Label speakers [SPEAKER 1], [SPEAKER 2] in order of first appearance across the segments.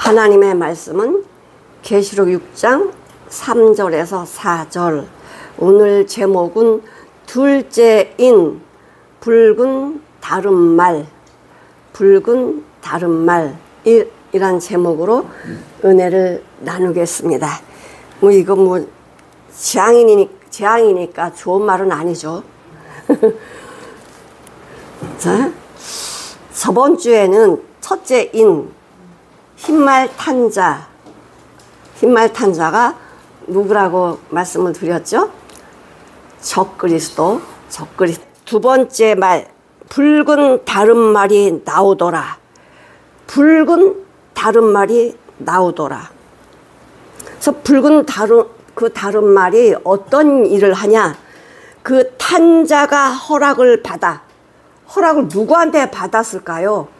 [SPEAKER 1] 하나님의 말씀은 계시록 6장 3절에서 4절. 오늘 제목은 둘째인 붉은 다름말, 붉은 다름말 이란 제목으로 은혜를 나누겠습니다. 이거 재앙이니까 좋은 말은 아니죠. 자, 저번 주에는 첫째인 흰말 탄자가 누구라고 말씀을 드렸죠? 적그리스도. 두 번째 말, 붉은 다름말이 나오더라. 붉은 다름말이 나오더라. 그래서 붉은 다름말이 어떤 일을 하냐? 그 탄자가 허락을 누구한테 받았을까요?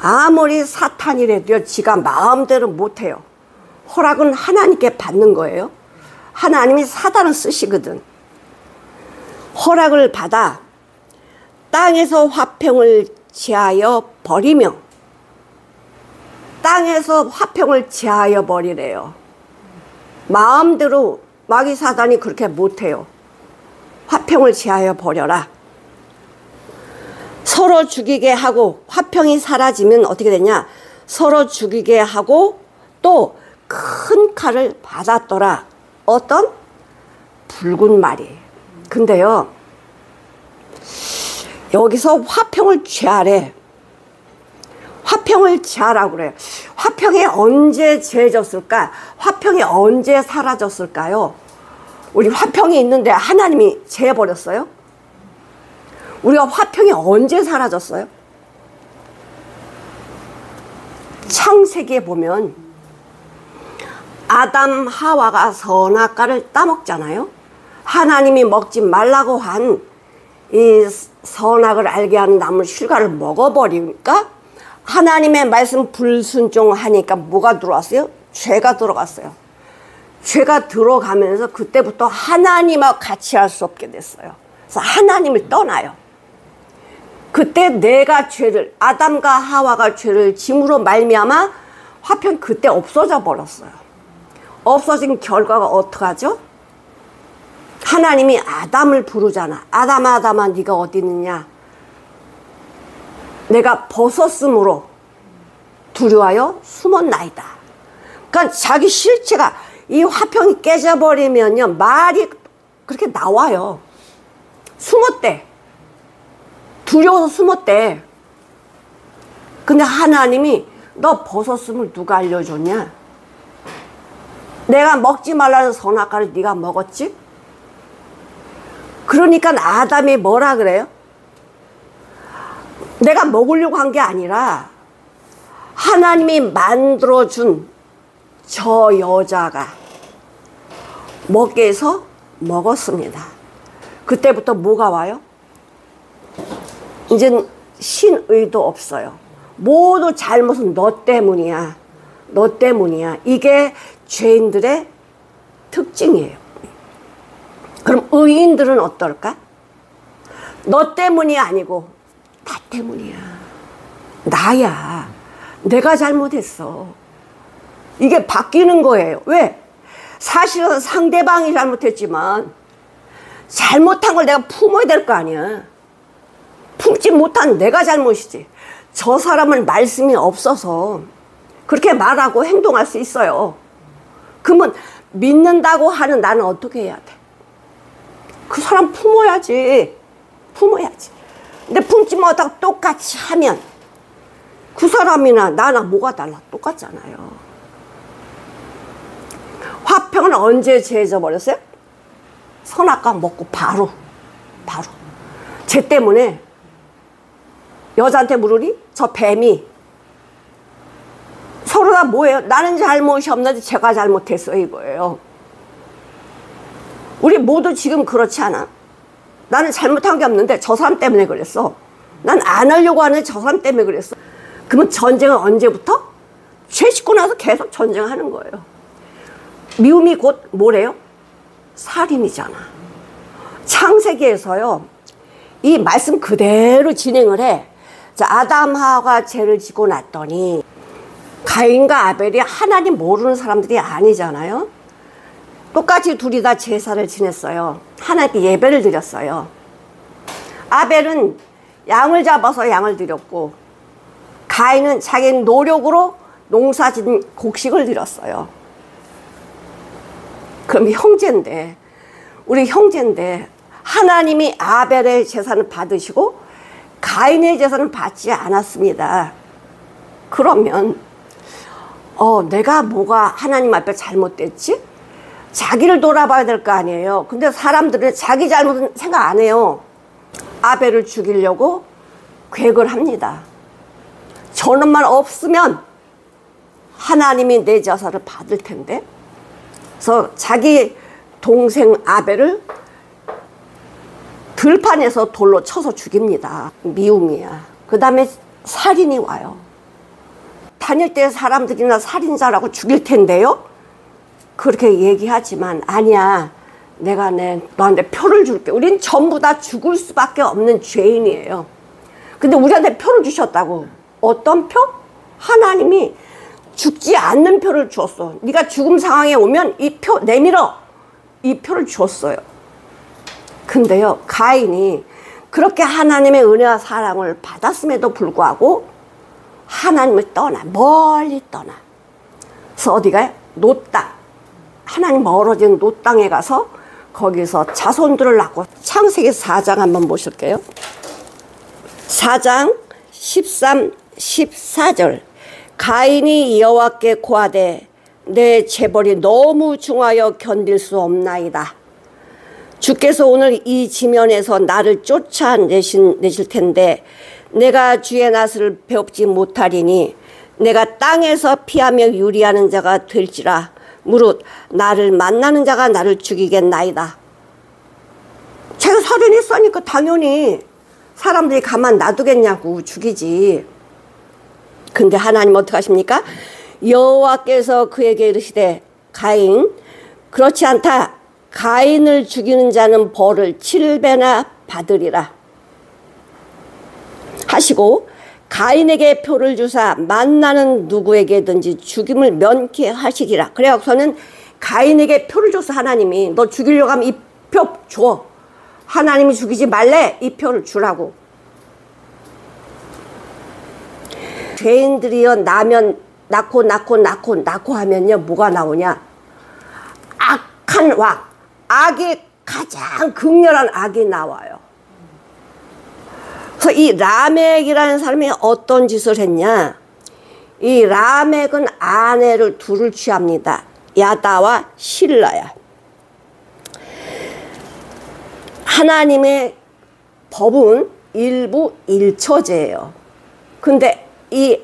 [SPEAKER 1] 아무리 사탄이라도 지가 마음대로 못해요. 허락은 하나님께 받는 거예요. 하나님이 사단을 쓰시거든. 허락을 받아 땅에서 화평을 제하여 버리며, 땅에서 화평을 제하여 버리래요. 마음대로 마귀 사단이 그렇게 못해요. 화평을 제하여 버려라. 서로 죽이게 하고, 화평이 사라지면 어떻게 되냐? 서로 죽이게 하고 또 큰 칼을 받았더라. 어떤? 붉은 말이. 근데요, 여기서 화평을 제하래. 화평을 제하라고 그래요. 화평이 언제 제해졌을까? 화평이 언제 사라졌을까요? 우리 화평이 있는데 하나님이 제해버렸어요? 우리가 화평이 언제 사라졌어요? 창세기에 보면 아담 하와가 선악과를 따먹잖아요. 하나님이 먹지 말라고 한 이 선악을 알게 하는 나무 실과를 먹어버리니까 하나님의 말씀 불순종하니까 뭐가 들어왔어요? 죄가 들어갔어요. 죄가 들어가면서 그때부터 하나님과 같이 할 수 없게 됐어요. 그래서 하나님을 떠나요. 그때 내가 죄를, 아담과 하와가 죄를 짐으로 말미암아 화평이 그때 없어져 버렸어요. 없어진 결과가 어떡하죠? 하나님이 아담을 부르잖아. 아담아 네가 어디 있느냐? 내가 벗었으므로 두려워하여 숨었나이다. 그러니까 자기 실체가, 이 화평이 깨져버리면요, 말이 그렇게 나와요. 숨었대. 두려워서 숨었대. 근데 하나님이 너 벗었음을 누가 알려줬냐? 내가 먹지 말라는 선악과를 네가 먹었지? 그러니까 아담이 뭐라 그래요? 내가 먹으려고 한 게 아니라 하나님이 만들어준 저 여자가 먹게 해서 먹었습니다. 그때부터 뭐가 와요? 이젠 신의도 없어요. 모두 잘못은 너 때문이야. 너 때문이야. 이게 죄인들의 특징이에요. 그럼 의인들은 어떨까? 너 때문이 아니고 나 때문이야. 나야. 내가 잘못했어. 이게 바뀌는 거예요. 왜? 사실은 상대방이 잘못했지만 잘못한 걸 내가 품어야 될 거 아니야. 품지 못한 내가 잘못이지. 저 사람은 말씀이 없어서 그렇게 말하고 행동할 수 있어요. 그러면 믿는다고 하는 나는 어떻게 해야 돼? 그 사람 품어야지. 근데 품지 못하고 똑같이 하면 그 사람이나 나나 뭐가 달라? 똑같잖아요. 화평은 언제 제해져 버렸어요? 선악과 먹고 바로. 쟤 때문에 여자한테 물으니 저 뱀이 서로 다 뭐예요? 나는 잘못이 없는데 제가 잘못했어 이거예요. 우리 모두 지금 그렇지 않아? 나는 잘못한 게 없는데 저 사람 때문에 그랬어. 난 안 하려고 하는데 저 사람 때문에 그랬어. 그러면 전쟁은 언제부터? 죄 짓고 나서 계속 전쟁하는 거예요. 미움이 곧 뭐래요? 살인이잖아. 창세기에서요, 이 말씀 그대로 진행을 해. 자, 아담 하와가 죄를 짓고 났더니 가인과 아벨이 하나님 모르는 사람들이 아니잖아요. 똑같이 둘이 다 제사를 지냈어요. 하나님께 예배를 드렸어요. 아벨은 양을 잡아서 양을 드렸고, 가인은 자기 노력으로 농사진 곡식을 드렸어요. 그럼 형제인데, 우리 형제인데 하나님이 아벨의 제사는 받으시고 가인의 제사는 받지 않았습니다. 그러면 내가 뭐가 하나님 앞에 잘못됐지? 자기를 돌아봐야 될 거 아니에요. 근데 사람들은 자기 잘못은 생각 안 해요. 아벨을 죽이려고 계획을 합니다. 저놈만 없으면 하나님이 내 제사를 받을 텐데. 그래서 자기 동생 아벨을 들판에서 돌로 쳐서 죽입니다. 미움이야. 그 다음에 살인이 와요. 다닐 때 사람들이나 살인자라고 죽일 텐데요. 그렇게 얘기하지만 아니야. 내가 너한테 표를 줄게. 우린 전부 다 죽을 수밖에 없는 죄인이에요. 근데 우리한테 표를 주셨다고. 어떤 표? 하나님이 죽지 않는 표를 주었어. 네가 죽음 상황에 오면 이 표 내밀어. 이 표를 주었어요. 근데요, 가인이 그렇게 하나님의 은혜와 사랑을 받았음에도 불구하고 하나님을 떠나, 멀리 떠나. 그래서 어디 가요? 노 땅. 하나님 멀어진 노 땅에 가서 거기서 자손들을 낳고. 창세기 4장 한번 보실게요. 4장 13, 14절. 가인이 여호와께 고하되 내 재벌이 너무 중하여 견딜 수 없나이다. 주께서 오늘 이 지면에서 나를 쫓아내실 텐데 내가 주의 낯을 배웁지 못하리니 내가 땅에서 피하며 유리하는 자가 될지라. 무릇 나를 만나는 자가 나를 죽이겠나이다. 제가 살인했으니까 당연히 사람들이 가만 놔두겠냐고, 죽이지. 근데 하나님 어떻게 하십니까? 여호와께서 그에게 이르시되 가인, 그렇지 않다. 가인을 죽이는 자는 벌을 7배나 받으리라 하시고 가인에게 표를 주사 만나는 누구에게든지 죽임을 면케하시리라. 그래서는 가인에게 표를 줘서 하나님이 너 죽이려고 하면 이 표 줘. 하나님이 죽이지 말래. 이 표를 주라고. 죄인들이여 나면 낳고 하면요 뭐가 나오냐? 악한 왕, 악이 가장 극렬한 악이 나와요. 그래서 이 라멕이라는 사람이 어떤 짓을 했냐? 이 라멕은 아내를 둘을 취합니다. 야다와 실라야. 하나님의 법은 일부 일처제예요. 근데 이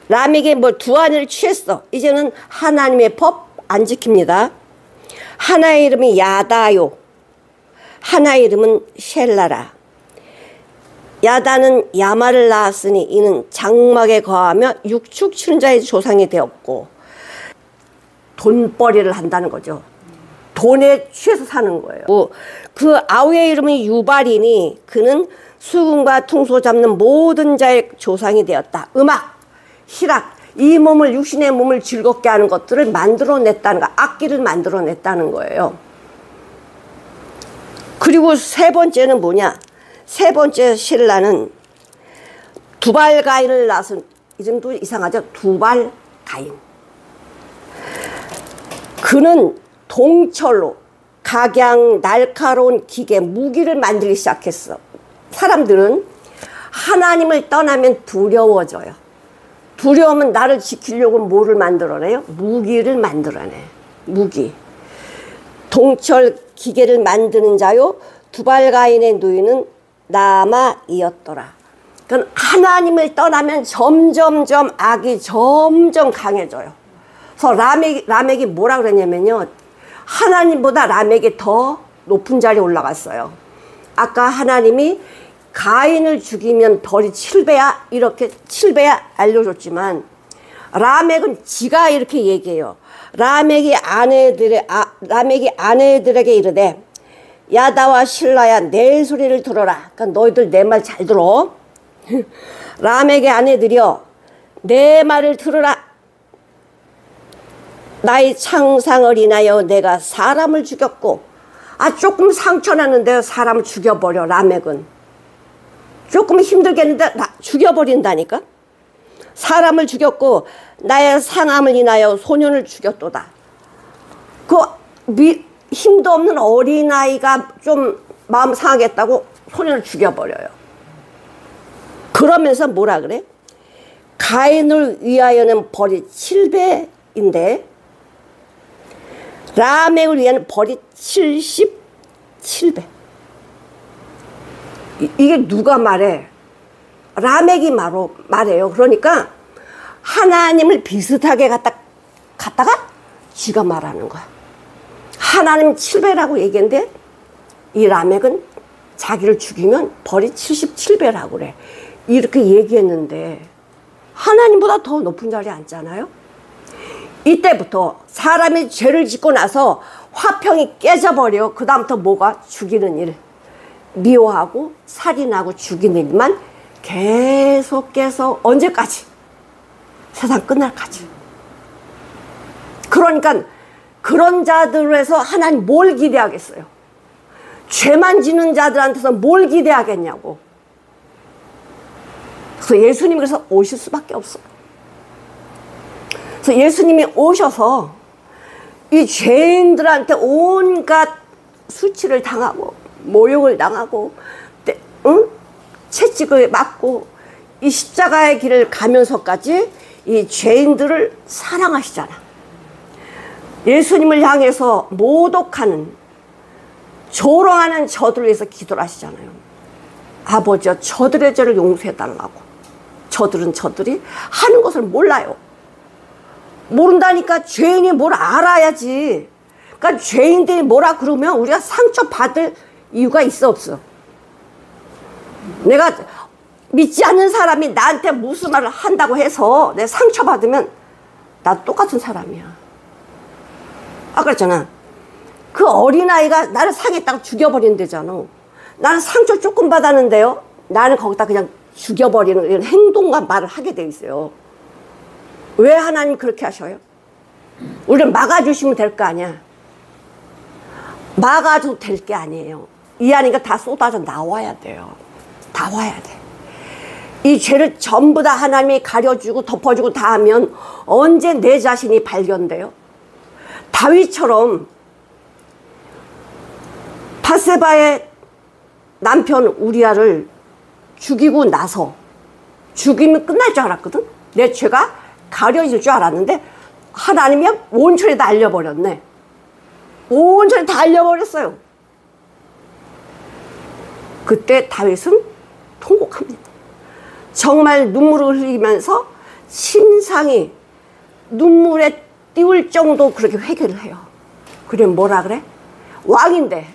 [SPEAKER 1] 라멕이 두 아내를 취했어. 이제는 하나님의 법 안 지킵니다. 하나의 이름이 야다요. 하나의 이름은 셀라라. 야다는 야마를 낳았으니 이는 장막에 거하며 육축 치는 자의 조상이 되었고, 돈벌이를 한다는 거죠. 돈에 취해서 사는 거예요. 그 아우의 이름이 유발이니 그는 수금과 퉁소 잡는 모든 자의 조상이 되었다. 음악, 희락, 이 몸을, 육신의 몸을 즐겁게 하는 것들을 만들어냈다는 거, 악기를 만들어냈다는 거예요. 그리고 세 번째는 뭐냐? 세 번째 신라는 두발가인을 낳은, 이름도 이상하죠? 두발가인. 그는 동철로 각양 날카로운 기계, 무기를 만들기 시작했어. 사람들은 하나님을 떠나면 두려워져요. 두려우면 나를 지키려고 뭐를 만들어내요? 무기를 만들어내. 무기. 동철 기계를 만드는 자요 두발가인의 누이는 나아마이었더라. 그러니까 하나님을 떠나면 점점점 악이 점점 강해져요. 그래서 라멕이 뭐라 그랬냐면요, 하나님보다 라멕이 더 높은 자리에 올라갔어요. 아까 하나님이 가인을 죽이면 벌이 7배야 이렇게 7배야 알려줬지만 라멕은 지가 이렇게 얘기해요. 라멕이 아내들에게 이르되 야다와 실라야 내 소리를 들어라. 그러니까 너희들 내 말 잘 들어. 라멕의 아내들이여 내 말을 들으라. 나의 창상을 인하여 내가 사람을 죽였고, 조금 상처났는데 사람을 죽여버려. 라멕은 조금 힘들겠는데 죽여버린다니까. 사람을 죽였고 나의 상함을 인하여 소년을 죽였도다. 힘도 없는 어린아이가 좀 마음 상하겠다고 소년을 죽여버려요. 그러면서 뭐라 그래? 가인을 위하여는 벌이 7배인데 라멕을 위하여는 벌이 77배. 이게 누가 말해? 라멕이 말해요. 그러니까 하나님을 비슷하게 갖다가 지가 말하는 거야. 하나님 7배라고 얘기했는데 이 라멕은 자기를 죽이면 벌이 77배라고 그래. 이렇게 얘기했는데 하나님보다 더 높은 자리에 앉잖아요. 이때부터 사람이 죄를 짓고 나서 화평이 깨져버려. 그 다음부터 뭐가? 죽이는 일, 미워하고 살인하고 죽이는 일만 계속해서 언제까지? 세상 끝날까지. 그러니까 그런 자들에서 하나님 뭘 기대하겠어요? 죄만 지는 자들한테서 뭘 기대하겠냐고. 그래서 예수님이 그래서 오실 수밖에 없어요. 그래서 예수님이 오셔서 이 죄인들한테 온갖 수치를 당하고 모욕을 당하고 채찍을 맞고 이 십자가의 길을 가면서까지 이 죄인들을 사랑하시잖아. 예수님을 향해서 모독하는 조롱하는 저들을 위해서 기도를 하시잖아요. 아버지여 저들의 죄를 용서해달라고. 저들이 하는 것을 몰라요. 모른다니까. 죄인이 뭘 알아야지. 그러니까 죄인들이 뭐라 그러면 우리가 상처받을 이유가 있어 없어? 내가 믿지 않는 사람이 나한테 무슨 말을 한다고 해서 내가 상처받으면 나 똑같은 사람이야. 그랬잖아. 그 어린아이가 나를 상했다고 죽여버린대잖아. 나는 상처 조금 받았는데요. 나는 거기다 그냥 죽여버리는 이런 행동과 말을 하게 돼 있어요. 왜 하나님 그렇게 하셔요? 우리를 막아주시면 될 거 아니야. 막아도 될 게 아니에요. 이 안이가 다 쏟아져 나와야 돼요. 나와야 돼. 이 죄를 전부 다 하나님이 가려주고 덮어주고 다 하면 언제 내 자신이 발견돼요? 다윗처럼 바세바의 남편 우리아를 죽이고 나서 죽이면 끝날 줄 알았거든. 내 죄가 가려질 줄 알았는데 하나님이 온천에 다 알려버렸네. 온천에 다 알려버렸어요. 그때 다윗은 통곡합니다. 정말 눈물을 흘리면서 심상이 눈물에 띄울 정도 그렇게 회개를 해요. 그래 뭐라 그래? 왕인데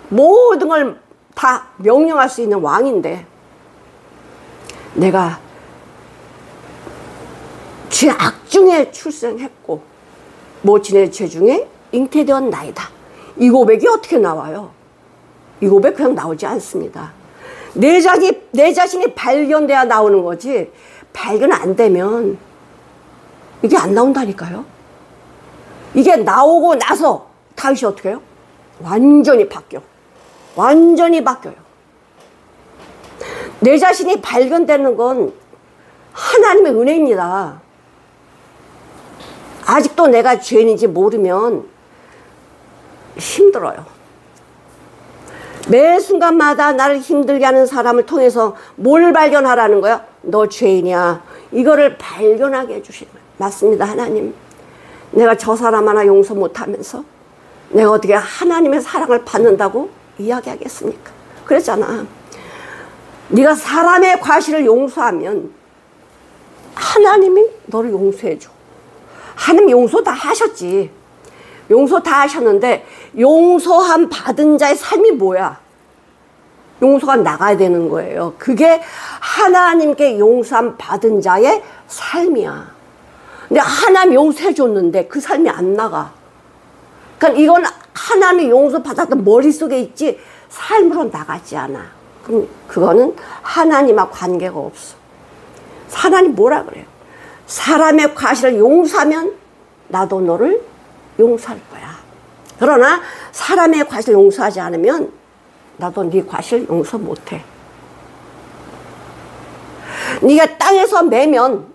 [SPEAKER 1] 모든 걸 다 명령할 수 있는 왕인데 내가 죄 악중에 출생했고 모친의 죄 중에 잉태되었나이다. 이 고백이 어떻게 나와요? 이 고백 그냥 나오지 않습니다. 내 자신이 발견돼야 나오는 거지 발견 안 되면 이게 안 나온다니까요. 이게 나오고 나서 다윗이 어떻게 해요? 완전히 바뀌어요. 내 자신이 발견되는 건 하나님의 은혜입니다. 아직도 내가 죄인인지 모르면 힘들어요. 매 순간마다 나를 힘들게 하는 사람을 통해서 뭘 발견하라는 거야? 너 죄인이야. 이거를 발견하게 해주시는 거예요. 맞습니다, 하나님. 내가 저 사람 하나 용서 못하면서 내가 어떻게 하나님의 사랑을 받는다고 이야기하겠습니까? 그랬잖아. 네가 사람의 과실을 용서하면 하나님이 너를 용서해줘. 하나님 용서 다 하셨지. 용서 다 하셨는데 용서함 받은 자의 삶이 뭐야? 용서가 나가야 되는 거예요. 그게 하나님께 용서함 받은 자의 삶이야. 근데 하나님 용서해 줬는데 그 삶이 안 나가. 그러니까 이건 하나님이 용서 받았던 머릿속에 있지 삶으로 나가지 않아. 그럼 그거는 하나님하고 관계가 없어. 하나님 뭐라 그래요? 사람의 과실을 용서하면 나도 너를 용서할 거야. 그러나 사람의 과실을 용서하지 않으면 나도 네 과실 용서 못해. 네가 땅에서 매면,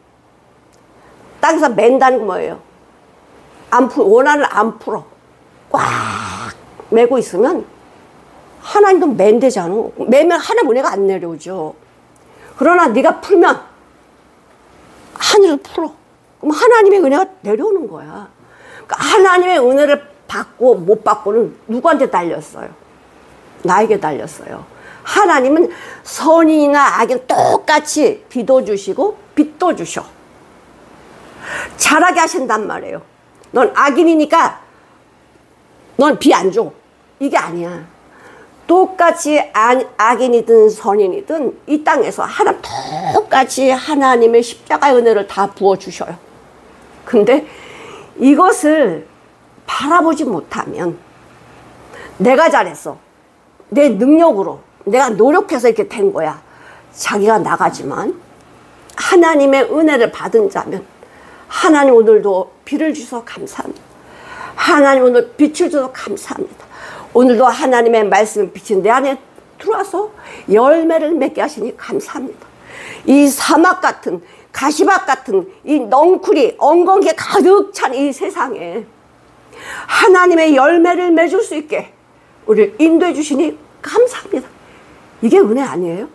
[SPEAKER 1] 땅에서 맨다는 거 뭐예요? 원한을 안 풀어. 꽉 매고 있으면 하나님도 맨대잖아. 매면 하나님 은혜가 안 내려오죠. 그러나 네가 풀면 하늘을 풀어. 그럼 하나님의 은혜가 내려오는 거야. 그러니까 하나님의 은혜를 받고 못 받고는 누구한테 달렸어요? 나에게 달렸어요. 하나님은 선인이나 악인 똑같이 비도 주시고 빚도 주셔. 잘하게 하신단 말이에요. 넌 악인이니까 넌 비 안 줘. 이게 아니야. 똑같이 악인이든 선인이든 이 땅에서 똑같이 하나님의 십자가의 은혜를 다 부어주셔요. 근데 이것을 바라보지 못하면 내가 잘했어. 내 능력으로 내가 노력해서 이렇게 된 거야. 자기가 나가지만 하나님의 은혜를 받은 자면 하나님 오늘도 비를 주셔서 감사합니다. 하나님 오늘 빛을 주셔서 감사합니다. 오늘도 하나님의 말씀의 빛이 내 안에 들어와서 열매를 맺게 하시니 감사합니다. 이 사막 같은 가시밭 같은 이 넝쿨이 엉겅퀴에 가득 찬 이 세상에 하나님의 열매를 맺을 수 있게 우리를 인도해 주시니 감사합니다. 이게 은혜 아니에요?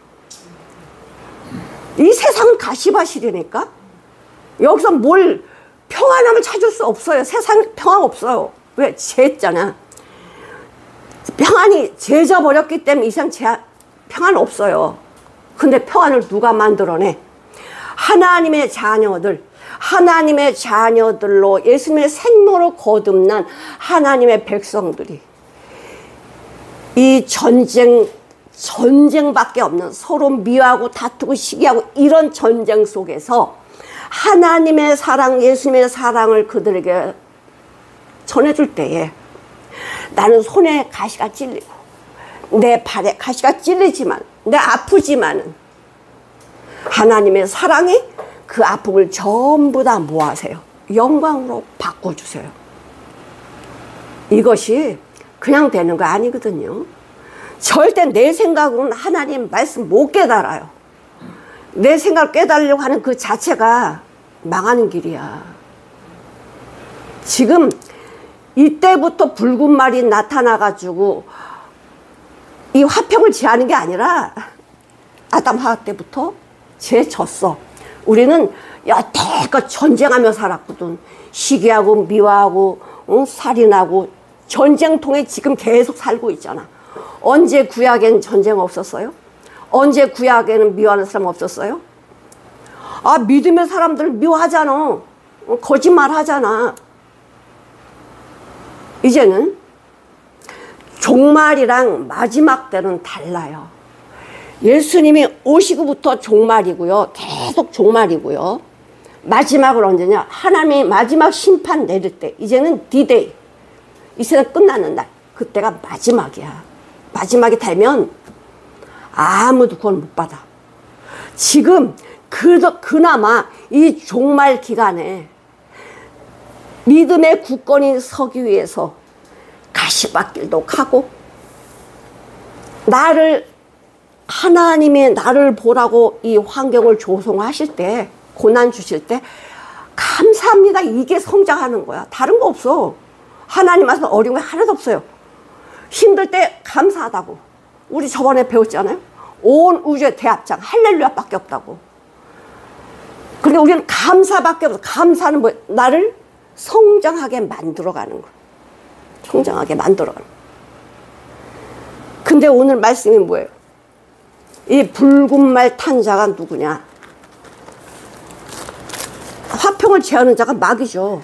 [SPEAKER 1] 이 세상은 가시밭이라니까. 여기서 뭘 평안함을 찾을 수 없어요. 세상에 평안 없어요. 왜? 죄했잖아. 평안이 죄져 버렸기 때문에 이 세상 평안 없어요. 근데 평안을 누가 만들어내? 하나님의 자녀들, 하나님의 자녀들로 예수님의 생명으로 거듭난 하나님의 백성들이 이 전쟁밖에 없는 서로 미워하고 다투고 시기하고 이런 전쟁 속에서 하나님의 사랑, 예수님의 사랑을 그들에게 전해줄 때에 나는 손에 가시가 찔리고 내 발에 가시가 찔리지만 내 아프지만은 하나님의 사랑이 그 아픔을 전부 다 모아세요. 영광으로 바꿔주세요. 이것이 그냥 되는 거 아니거든요. 절대 내 생각으로는 하나님 말씀 못 깨달아요. 내 생각을 깨달으려고 하는 그 자체가 망하는 길이야. 지금 이때부터 붉은 말이 나타나가지고 이 화평을 제하는 게 아니라 아담 하와 때부터 죄 졌어. 우리는 여태껏 전쟁하며 살았거든. 시기하고 미워하고 살인하고 전쟁통에 지금 계속 살고 있잖아. 언제 구약에는 전쟁 없었어요? 언제 구약에는 미워하는 사람 없었어요? 아, 믿음의 사람들 미워하잖아. 거짓말 하잖아. 이제는 종말이랑 마지막 때는 달라요. 예수님이 오시고부터 종말이고요. 계속 종말이고요. 마지막은 언제냐? 하나님이 마지막 심판 내릴 때. 이제는 D-Day. 이 세상 끝나는 날. 그때가 마지막이야. 마지막이 되면 아무도 구원 못 받아. 지금 그나마 이 종말 기간에 믿음의 굳건히 서기 위해서 가시밭길도 가고 하나님이 나를 보라고 이 환경을 조성하실 때, 고난 주실 때 감사합니다. 이게 성장하는 거야. 다른 거 없어. 하나님 말씀 어려운 게 하나도 없어요. 힘들 때 감사하다고. 우리 저번에 배웠잖아요. 온 우주의 대합장 할렐루야밖에 없다고. 그러니까 우리는 감사밖에 없어. 감사는 뭐예요? 나를 성장하게 만들어가는 거야. 성장하게 만들어가는 거야. 근데 오늘 말씀이 뭐예요? 이 붉은 말 탄 자가 누구냐? 화평을 제하는 자가 마귀죠.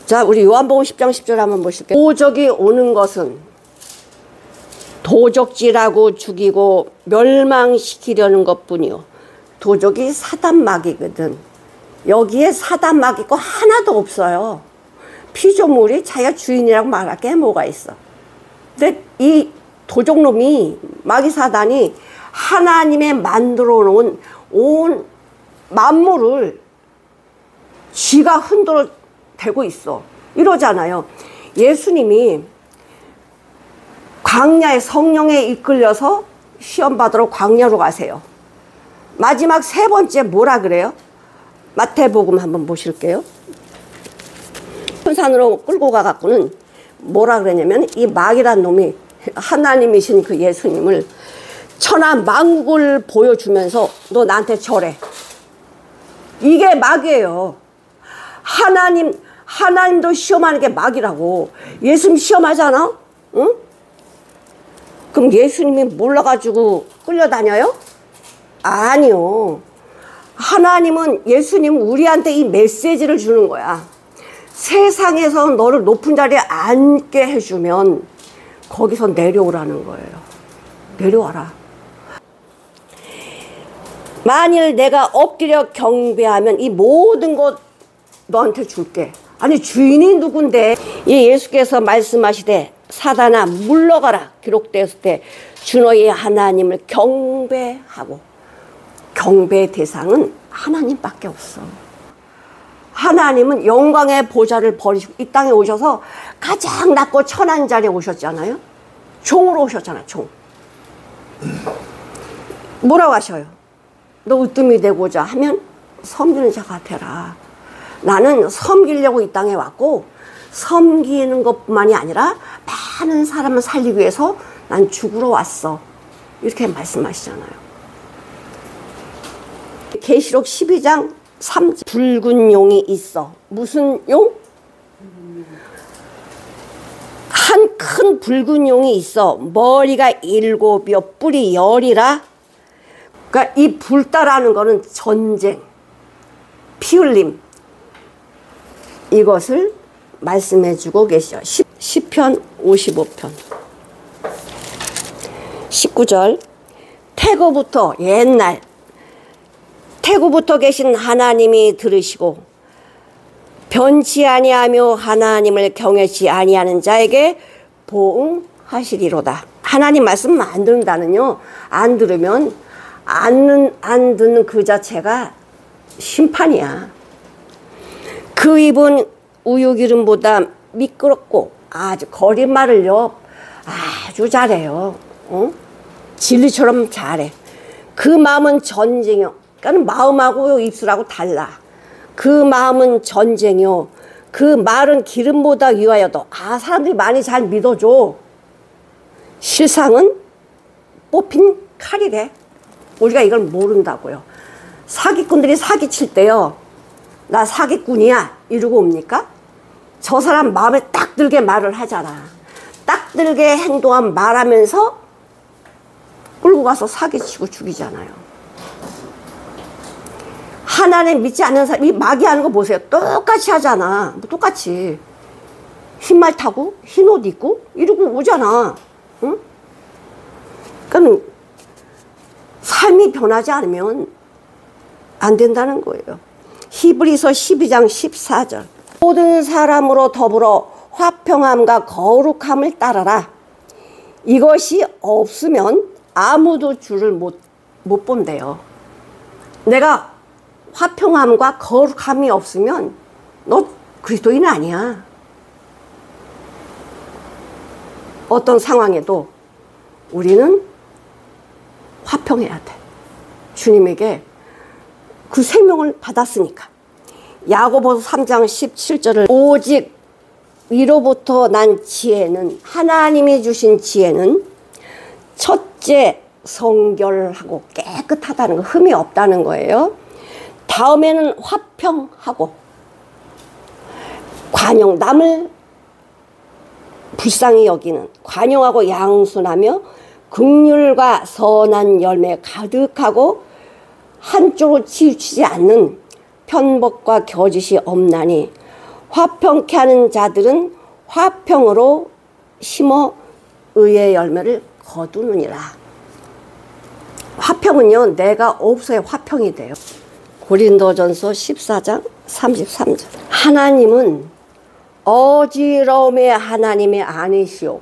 [SPEAKER 1] 자, 우리 요한복음 10장 10절 한번 보실게요. 도적이 오는 것은 도적질하고 죽이고 멸망시키려는 것뿐이요. 도적이 사단 마귀거든. 여기에 사단 마귀 거 하나도 없어요. 피조물이 자기가 주인이라고 말할 게 뭐가 있어. 근데 이 도적놈이 마귀 사단이 하나님의 만들어 놓은 온 만물을 쥐가 흔들어대고 있어. 이러잖아요. 예수님이 광야에 성령에 이끌려서 시험 받으러 광야로 가세요. 마지막 세 번째 뭐라 그래요? 마태복음 한번 보실게요. 산으로 끌고 가갖고는 뭐라 그러냐면 이 마귀란 놈이 하나님이신 그 예수님을 천하 만국을 보여주면서 너 나한테 절해. 이게 마귀예요. 하나님도 시험하는 게 마귀라고. 예수님 시험하잖아? 응? 그럼 예수님이 몰라가지고 끌려다녀요? 아니요. 하나님은 예수님은 우리한테 이 메시지를 주는 거야. 세상에서 너를 높은 자리에 앉게 해주면 거기서 내려오라는 거예요. 내려와라. 만일 내가 엎드려 경배하면 이 모든 것 너한테 줄게. 아니 주인이 누군데? 이 예수께서 말씀하시되 사단아 물러가라 기록되었을 때 주 너의 하나님을 경배하고. 경배의 대상은 하나님밖에 없어. 하나님은 영광의 보좌를 버리시고 이 땅에 오셔서 가장 낮고 천한 자리에 오셨잖아요. 종으로 오셨잖아. 종. 뭐라고 하셔요? 너 으뜸이 되고자 하면 섬기는 자가 되라. 나는 섬기려고 이 땅에 왔고 섬기는 것뿐만이 아니라 많은 사람을 살리기 위해서 난 죽으러 왔어. 이렇게 말씀하시잖아요. 계시록 12장 3절 붉은 용이 있어. 무슨 용? 한 큰 붉은 용이 있어. 머리가 7이요 뿔이 10이라. 그러니까 이 불다라는 거는 전쟁, 피 흘림, 이것을 말씀해 주고 계시죠. 시편 55편 19절 태고부터 옛날 태고부터 계신 하나님이 들으시고 변치 아니하며 하나님을 경외치 아니하는 자에게 보응하시리로다. 하나님 말씀 안 듣는다는요. 안 들으면 안 듣는 그 자체가 심판이야. 그 입은 우유기름보다 미끄럽고 아주 거짓말을요 아주 잘해요. 진리처럼 잘해. 그 마음은 전쟁이요. 그러니까 마음하고 입술하고 달라. 그 마음은 전쟁이요. 그 말은 기름보다 위하여도 사람들이 많이 잘 믿어줘. 실상은 뽑힌 칼이래. 우리가 이걸 모른다고요. 사기꾼들이 사기칠 때요. 나 사기꾼이야 이러고 옵니까? 저 사람 마음에 딱 들게 말을 하잖아. 딱 들게 행동한 말하면서 끌고 가서 사기치고 죽이잖아요. 하나님 믿지 않는 사람이 마귀 하는 거 보세요. 똑같이 하잖아. 똑같이 흰말 타고 흰 옷 입고 이러고 오잖아. 응? 그러니까 삶이 변하지 않으면 안 된다는 거예요. 히브리서 12장 14절 모든 사람으로 더불어 화평함과 거룩함을 따라라. 이것이 없으면 아무도 주를 못 본대요. 내가 화평함과 거룩함이 없으면 너 그리스도인 아니야. 어떤 상황에도 우리는 화평해야 돼. 주님에게 그 생명을 받았으니까. 야고보서 3장 17절을 오직 위로부터 난 지혜는 하나님이 주신 지혜는 첫째 성결하고 깨끗하다는 거, 흠이 없다는 거예요. 다음에는 화평하고 관용, 남을 불쌍히 여기는 관용하고 양순하며 긍휼과 선한 열매 가득하고 한쪽으로 치우치지 않는 편법과 거짓이 없나니 화평케 하는 자들은 화평으로 심어 의의 열매를 거두느니라. 화평은요, 내가 없어야 화평이 돼요. 고린도전서 14장 33절 하나님은 어지러움의 하나님이 아니시오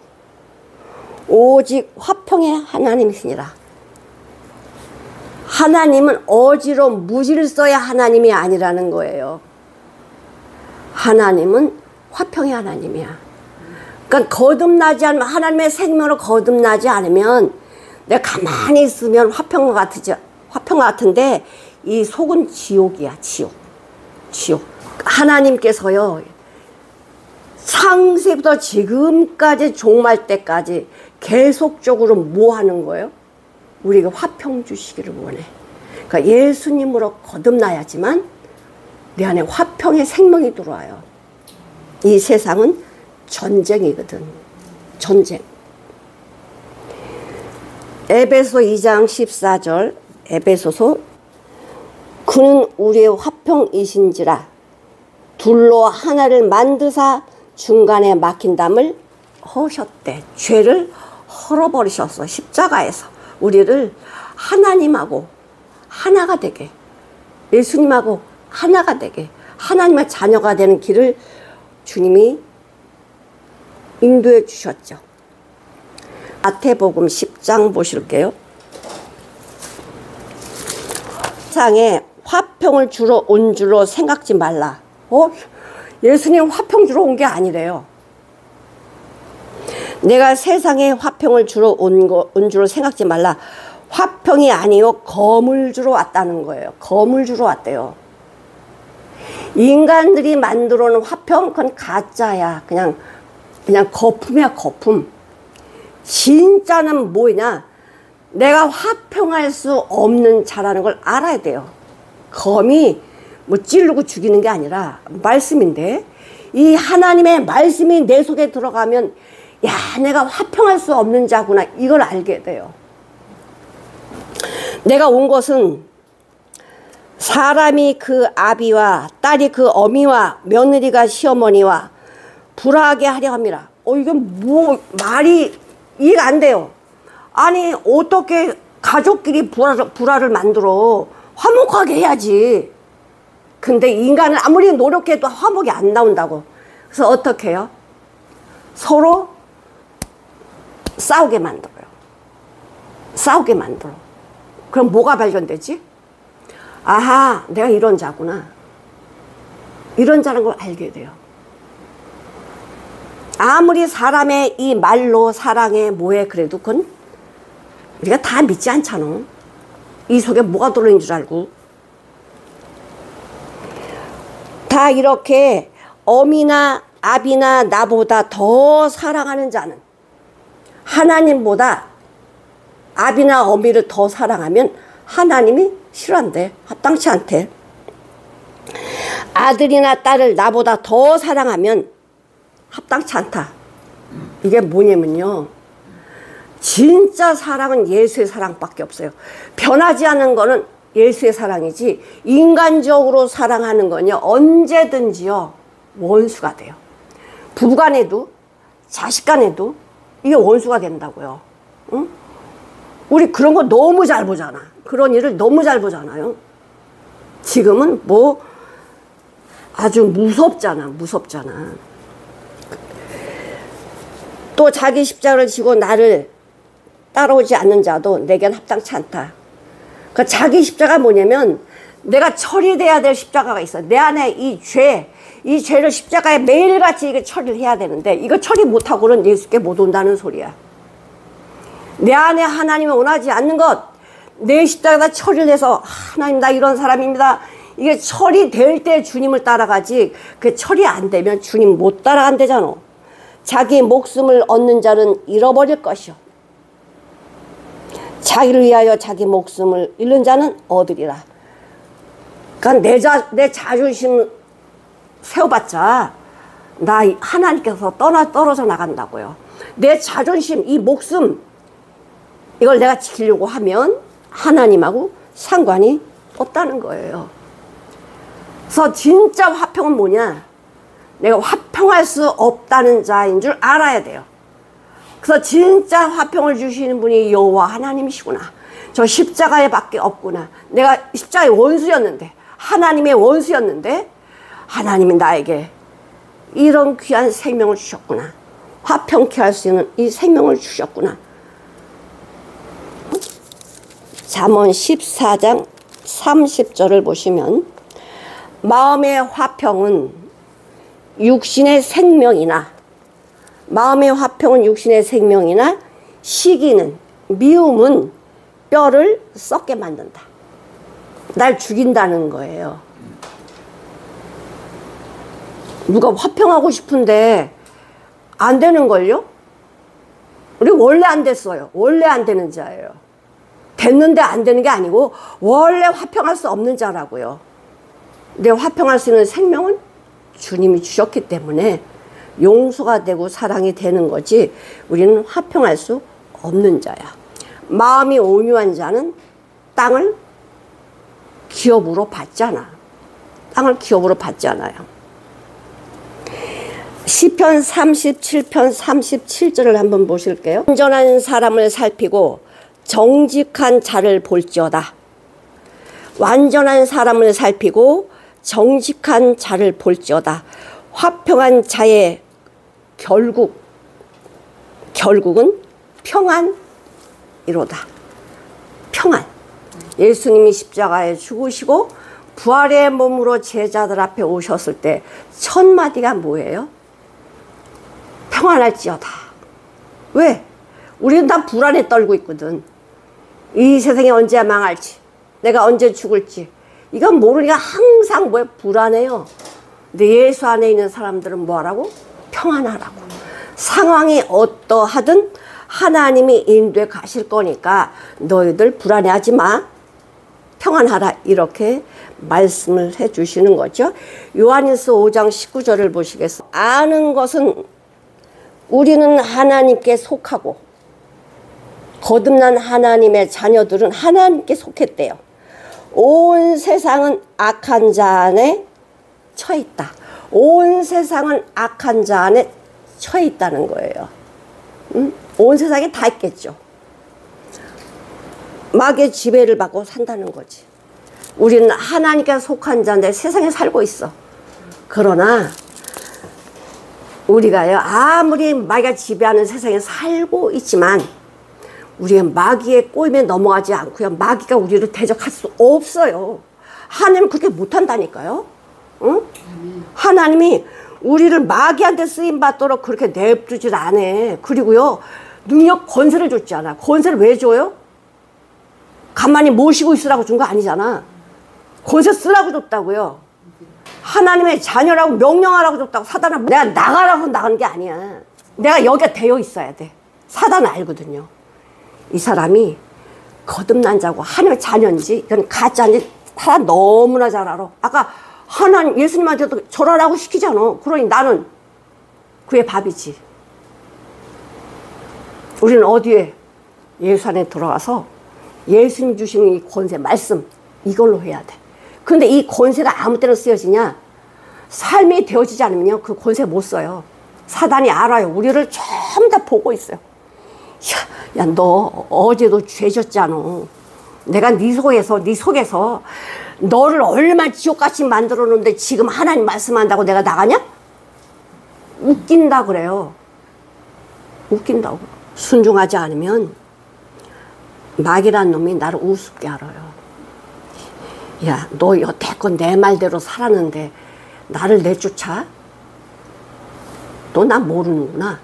[SPEAKER 1] 오직 화평의 하나님이시니라. 하나님은 어지러움 무질서의 하나님이 아니라는 거예요. 하나님은 화평의 하나님이야. 그러니까 거듭나지 않으면, 하나님의 생명으로 거듭나지 않으면 내가 가만히 있으면 화평 같은데 이 속은 지옥이야. 지옥. 하나님께서요, 창세부터 지금까지 종말 때까지 계속적으로 뭐 하는 거예요? 우리가 화평 주시기를 원해. 그러니까 예수님으로 거듭나야지만 내 안에 화평의 생명이 들어와요. 이 세상은 전쟁이거든. 전쟁. 에베소 2장 14절, 에베소서, 그는 우리의 화평이신지라 둘로 하나를 만드사 중간에 막힌 담을 허셨대. 죄를 헐어버리셨어. 십자가에서 우리를 하나님하고 하나가 되게, 예수님하고 하나가 되게, 하나님의 자녀가 되는 길을 주님이 인도해 주셨죠. 마태복음 10장 보실게요. 세상에 화평을 주러 온 줄로 생각지 말라. 예수님 화평 주러 온 게 아니래요. 내가 세상에 화평을 주러 온 줄로 생각지 말라. 화평이 아니요 검을 주러 왔다는 거예요. 검을 주러 왔대요. 인간들이 만들어 놓은 화평, 그건 가짜야. 그냥 거품이야, 거품. 진짜는 뭐냐? 내가 화평할 수 없는 자라는 걸 알아야 돼요. 검이 뭐 찌르고 죽이는 게 아니라 말씀인데, 이 하나님의 말씀이 내 속에 들어가면 야, 내가 화평할 수 없는 자구나, 이걸 알게 돼요. 내가 온 것은 사람이 그 아비와 딸이 그 어미와 며느리가 시어머니와 불화하게 하려 합니다. 이건 뭐 말이 이해가 안 돼요. 아니 어떻게 가족끼리 불화를 만들어? 화목하게 해야지. 근데 인간은 아무리 노력해도 화목이 안 나온다고. 그래서 어떻게 해요? 서로 싸우게 만들어요. 싸우게 만들어. 그럼 뭐가 발견되지? 아하, 내가 이런 자구나. 이런 자라는 걸 알게 돼요. 아무리 사람의 이 말로 사랑해 뭐해 그래도 그건 우리가 다 믿지 않잖아. 이 속에 뭐가 들어있는 줄 알고. 다 이렇게 어미나 아비나 나보다 더 사랑하는 자는, 하나님보다 아비나 어미를 더 사랑하면 하나님이 싫어한대. 합당치 않대. 아들이나 딸을 나보다 더 사랑하면 합당치 않다. 이게 뭐냐면요, 진짜 사랑은 예수의 사랑밖에 없어요. 변하지 않는 거는 예수의 사랑이지, 인간적으로 사랑하는 건요 언제든지요 원수가 돼요. 부부간에도 자식간에도 이게 원수가 된다고요. 응? 우리 그런 거 너무 잘 보잖아. 그런 일을 너무 잘 보잖아요. 지금은 뭐 아주 무섭잖아. 또 자기 십자가를 지고 나를 따라오지 않는 자도 내겐 합당치 않다. 그러니까 자기 십자가 뭐냐면 내가 처리돼야 될 십자가가 있어. 내 안에 이 죄를 십자가에 매일같이 이거 처리를 해야 되는데, 이거 처리 못하고는 예수께 못 온다는 소리야. 내 안에 하나님이 원하지 않는 것, 내 십자가에다 처리를 해서 하나님 나 이런 사람입니다. 이게 처리될 때 주님을 따라가지, 그 처리 안 되면 주님 못 따라간대잖아. 자기 목숨을 얻는 자는 잃어버릴 것이요, 자기를 위하여 자기 목숨을 잃는 자는 얻으리라. 그러니까 내 자존심 세워봤자 나 하나님께서 떨어져 나간다고요. 내 자존심, 이 목숨, 이걸 내가 지키려고 하면 하나님하고 상관이 없다는 거예요. 그래서 진짜 화평은 뭐냐? 내가 화평할 수 없다는 자인 줄 알아야 돼요. 그래서 진짜 화평을 주시는 분이 여호와 하나님이시구나. 저 십자가에 밖에 없구나. 내가 십자가의 원수였는데, 하나님의 원수였는데 하나님이 나에게 이런 귀한 생명을 주셨구나. 화평케 할 수 있는 이 생명을 주셨구나. 잠언 14장 30절을 보시면, 마음의 화평은 육신의 생명이나 마음의 화평은 육신의 생명이나 시기는 미움은 뼈를 썩게 만든다. 날 죽인다는 거예요. 누가 화평하고 싶은데 안 되는걸요? 우리 원래 안 됐어요. 원래 안 되는 자예요. 됐는데 안 되는 게 아니고 원래 화평할 수 없는 자라고요. 근데 화평할 수 있는 생명은 주님이 주셨기 때문에 용서가 되고 사랑이 되는 거지 우리는 화평할 수 없는 자야. 마음이 온유한 자는 땅을 기업으로 받잖아. 땅을 기업으로 받잖아요. 시편 37편 37절을 한번 보실게요. 온전한 사람을 살피고 정직한 자를 볼지어다. 완전한 사람을 살피고 정직한 자를 볼지어다. 화평한 자의 결국은 평안이로다. 평안. 예수님이 십자가에 죽으시고 부활의 몸으로 제자들 앞에 오셨을 때 첫 마디가 뭐예요? 평안할지어다. 왜? 우리는 다 불안에 떨고 있거든. 이 세상이 언제 망할지, 내가 언제 죽을지 이건 모르니까 항상 뭐에 불안해요. 근데 예수 안에 있는 사람들은 뭐하라고? 평안하라고. 상황이 어떠하든 하나님이 인도해 가실 거니까 너희들 불안해하지 마. 평안하라. 이렇게 말씀을 해 주시는 거죠. 요한일서 5장 19절을 보시겠어요? 아는 것은 우리는 하나님께 속하고 거듭난 하나님의 자녀들은 하나님께 속했대요. 온 세상은 악한 자 안에 처해 있다. 온 세상은 악한 자 안에 처해 있다는 거예요. 온 세상에 다 있겠죠. 마귀의 지배를 받고 산다는 거지. 우리는 하나님께 속한 자인데 세상에 살고 있어. 그러나 우리가요, 아무리 마귀가 지배하는 세상에 살고 있지만 우리가 마귀의 꼬임에 넘어가지 않고요, 마귀가 우리를 대적할 수 없어요. 하나님은 그렇게 못한다니까요. 응? 하나님이 우리를 마귀한테 쓰임받도록 그렇게 냅두질 않아. 그리고요, 능력 권세를 줬잖아. 권세를 왜 줘요? 가만히 모시고 있으라고 준 거 아니잖아. 권세 쓰라고 줬다고요. 하나님의 자녀라고 명령하라고 줬다고. 사단은 내가 나가라고 나가는 게 아니야. 내가 여기가 되어 있어야 돼. 사단은 알거든요. 이 사람이 거듭난 자고 하나님의 자녀인지 이건 가짜인지 사람 너무나 잘 알아. 아까 하나님 예수님한테도 절하라고 시키잖아. 그러니 나는 그의 밥이지. 우리는 어디에? 예수 안에 들어가서 예수님 주시는 이 권세 말씀 이걸로 해야 돼. 근데 이 권세가 아무 때나 쓰여지냐? 삶이 되어지지 않으면요 그 권세 못 써요. 사단이 알아요. 우리를 전부 다 보고 있어요. 야, 너 어제도 죄졌잖아. 내가 네 속에서 너를 얼마나 지옥같이 만들어 놓는데 지금 하나님 말씀한다고 내가 나가냐? 웃긴다 그래요. 웃긴다고. 순종하지 않으면 마귀란 놈이 나를 우습게 알아요. 야, 너 여태껏 내 말대로 살았는데 나를 내쫓아? 너 나 모르는구나.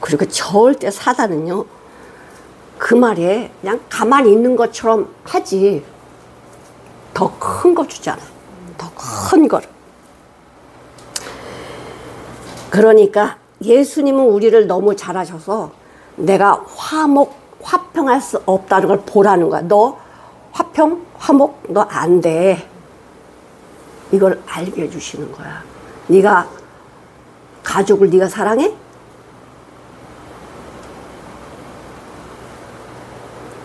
[SPEAKER 1] 그리고 절대 사단은요 그 말에 그냥 가만히 있는 것처럼 하지 더 큰 거 주잖아. 더 큰 거를. 그러니까 예수님은 우리를 너무 잘하셔서 내가 화평할 수 없다는 걸 보라는 거야. 너 화목 너 안 돼. 이걸 알게 해주시는 거야. 네가 가족을 네가 사랑해?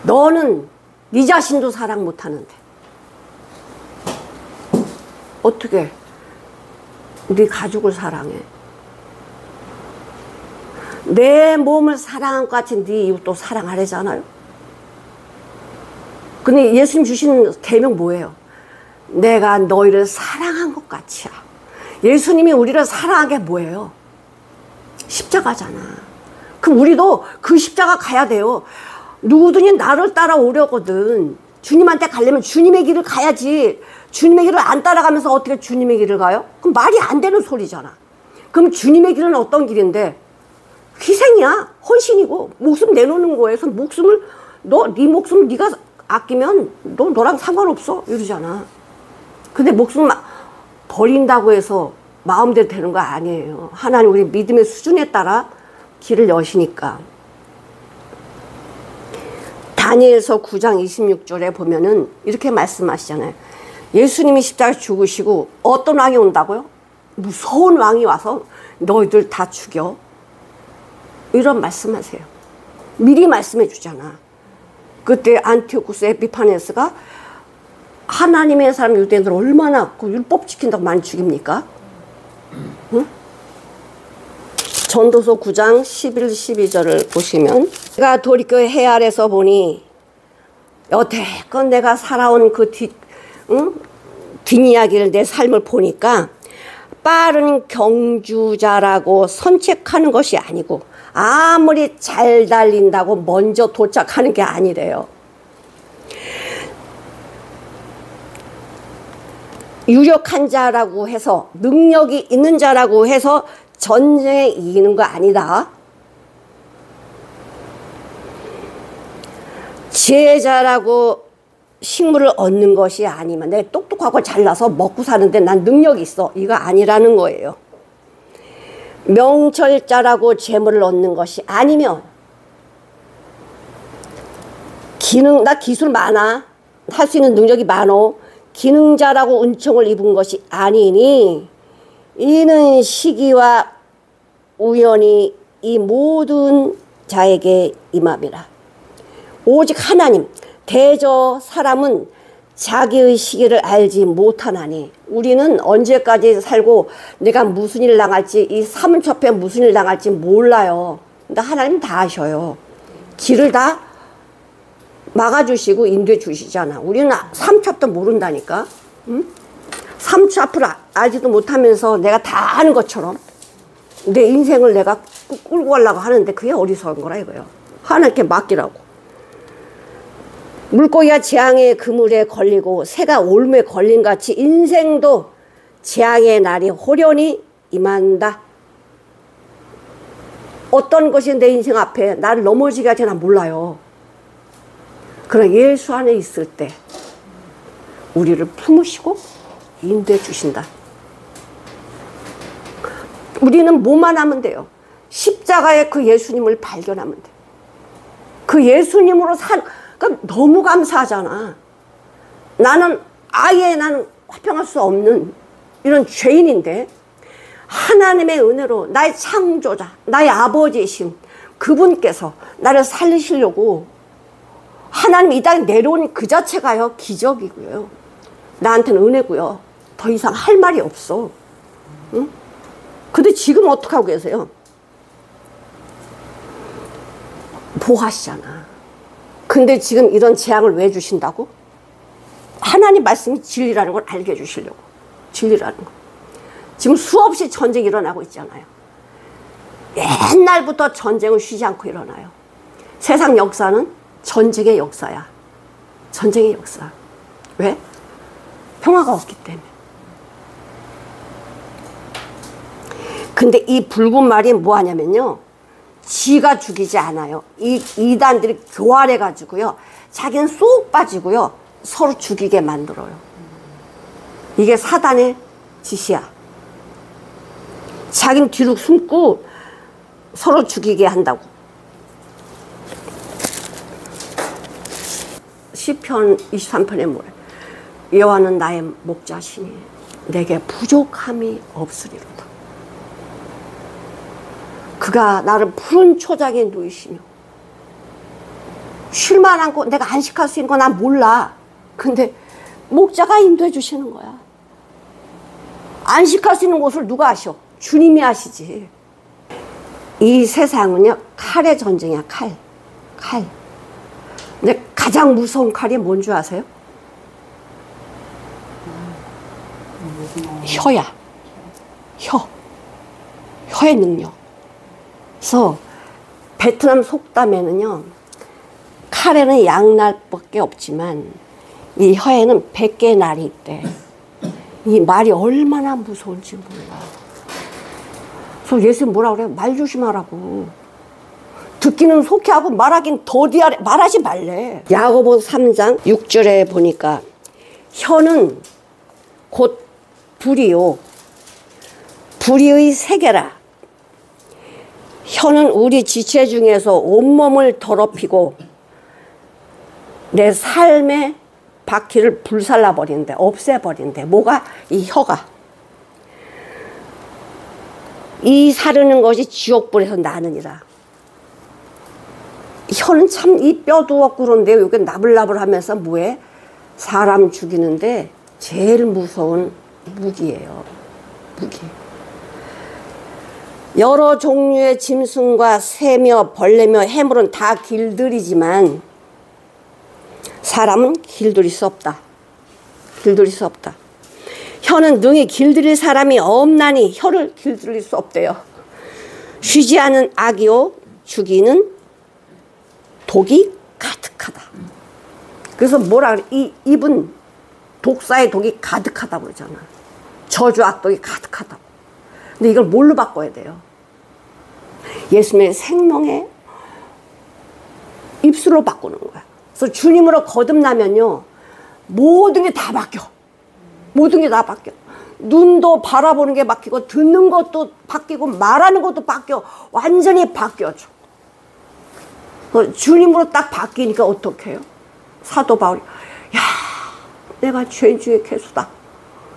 [SPEAKER 1] 너는 네 자신도 사랑 못하는데 어떻게 네 가족을 사랑해? 내 몸을 사랑한 것 같이 네 이웃도 사랑하래잖아요. 근데 예수님 주시는 계명 뭐예요? 내가 너희를 사랑한 것 같이야. 예수님이 우리를 사랑한 게 뭐예요? 십자가잖아. 그럼 우리도 그 십자가 가야 돼요. 누구든지 나를 따라오려거든. 주님한테 가려면 주님의 길을 가야지. 주님의 길을 안 따라가면서 어떻게 주님의 길을 가요? 그럼 말이 안 되는 소리잖아. 그럼 주님의 길은 어떤 길인데? 희생이야. 헌신이고 목숨 내놓는 거에서 목숨을 네 목숨 네가 아끼면 너랑 상관없어 이러잖아. 근데 목숨 버린다고 해서 마음대로 되는 거 아니에요. 하나님 우리 믿음의 수준에 따라 길을 여시니까. 다니엘서 9장 26절에 보면은 이렇게 말씀하시잖아요. 예수님이 십자가에 죽으시고 어떤 왕이 온다고요? 무서운 왕이 와서 너희들 다 죽여. 이런 말씀하세요. 미리 말씀해 주잖아. 그때 안티오쿠스 에피파네스가 하나님의 사람 유대인들 얼마나 그 율법 지킨다고 많이 죽입니까? 응? 전도서 9장 11, 12절을 보시면 내가 돌이켜 해 아래서 보니 여태껏 내가 살아온 그 뒷이야기를 내 삶을 보니까 빠른 경주자라고 선책하는 것이 아니고 아무리 잘 달린다고 먼저 도착하는 게 아니래요. 유력한 자라고 해서 능력이 있는 자라고 해서 전쟁에 이기는 거 아니다. 지혜자라고 식물을 얻는 것이 아니면 내가 똑똑하고 잘나서 먹고 사는데 난 능력이 있어. 이거 아니라는 거예요. 명철자라고 재물을 얻는 것이 아니면 나 기술 많아. 할 수 있는 능력이 많어. 기능자라고 은총을 입은 것이 아니니 이는 시기와 우연히 이 모든 자에게 임함이라. 오직 하나님 대저 사람은 자기의 시기를 알지 못하나니. 우리는 언제까지 살고 내가 무슨 일 당할지 이 사문첩에 무슨 일 당할지 몰라요. 근데 하나님 다 아셔요. 길을 다 막아주시고 인도해 주시잖아. 우리는 삼첩도 모른다니까. 응? 삼첩을 알지도 못하면서 내가 다 아는 것처럼 내 인생을 내가 끌고 가려고 하는데 그게 어리석은 거라 이거예요. 하나님께 맡기라고. 물고기가 재앙의 그물에 걸리고 새가 올무에 걸린 같이 인생도 재앙의 날이 호련히 임한다. 어떤 것이 내 인생 앞에 나를 넘어지게 할지 난 몰라요. 그러나 예수 안에 있을 때 우리를 품으시고 인도해 주신다. 우리는 뭐만 하면 돼요? 십자가의 그 예수님을 발견하면 돼. 그 예수님으로 그러니까 너무 감사하잖아. 나는 화평할 수 없는 이런 죄인인데 하나님의 은혜로 나의 창조자, 나의 아버지이신 그분께서 나를 살리시려고 하나님 이 땅에 내려온 그 자체가요 기적이고요. 나한테는 은혜고요. 더 이상 할 말이 없어. 응? 근데 지금 어떻게 하고 계세요? 보하시잖아. 근데 지금 이런 재앙을 왜 주신다고? 하나님 말씀이 진리라는 걸 알게 해주시려고. 진리라는 거. 지금 수없이 전쟁이 일어나고 있잖아요. 옛날부터 전쟁은 쉬지 않고 일어나요. 세상 역사는 전쟁의 역사야. 전쟁의 역사. 왜? 평화가 없기 때문에. 근데 이 붉은 말이 뭐 하냐면요. 지가 죽이지 않아요. 이 이단들이 교활해가지고요. 자기는 쏙 빠지고요. 서로 죽이게 만들어요. 이게 사단의 짓이야. 자기는 뒤로 숨고 서로 죽이게 한다고. 시편 23편에 뭐예요? 여호와는 나의 목자시니 내게 부족함이 없으리로다. 그가 나를 푸른 초장에 누이시며 쉴만한 곳, 내가 안식할 수 있는 거 난 몰라. 근데 목자가 인도해 주시는 거야. 안식할 수 있는 곳을 누가 아셔? 주님이 아시지. 이 세상은요 칼의 전쟁이야. 칼. 근데 가장 무서운 칼이 뭔 줄 아세요? 혀야. 혀의 능력. 그래서 베트남 속담에는요 칼에는 양날밖에 없지만 이 혀에는 100개의 날이 있대. 이 말이 얼마나 무서운지 몰라. 그래서 예수님 뭐라 그래요? 말 조심하라고. 듣기는 속히 하고 말하긴 더디하래. 말하지 말래. 야고보서 3장 6절에 보니까 혀는 곧 불이요 불의의 세계라. 혀는 우리 지체 중에서 온몸을 더럽히고 내 삶의 바퀴를 불살라버린대. 없애버린대. 뭐가? 이 혀가. 이 사르는 것이 지옥불에서 나느니라. 혀는 참 이 뼈도 없고 그런데 여기 나불나불 하면서 뭐해? 사람 죽이는데 제일 무서운 무기예요. 무기. 여러 종류의 짐승과 새며 벌레며 해물은 다 길들이지만 사람은 길들일 수 없다. 길들일 수 없다. 혀는 능히 길들일 사람이 없나니 혀를 길들일 수 없대요. 쉬지 않은 악이요 죽이는 독이 가득하다. 그래서 뭐라 그래? 이 입은 독사의 독이 가득하다고 그러잖아. 저주 악독이 가득하다고. 근데 이걸 뭘로 바꿔야 돼요? 예수님의 생명의 입술로 바꾸는 거야. 그래서 주님으로 거듭나면요, 모든 게 다 바뀌어. 모든 게 다 바뀌어. 눈도 바라보는 게 바뀌고, 듣는 것도 바뀌고, 말하는 것도 바뀌어. 완전히 바뀌어져. 주님으로 딱 바뀌니까 어떻게 해요? 사도 바울이, 야, 내가 죄 중에 괴수다.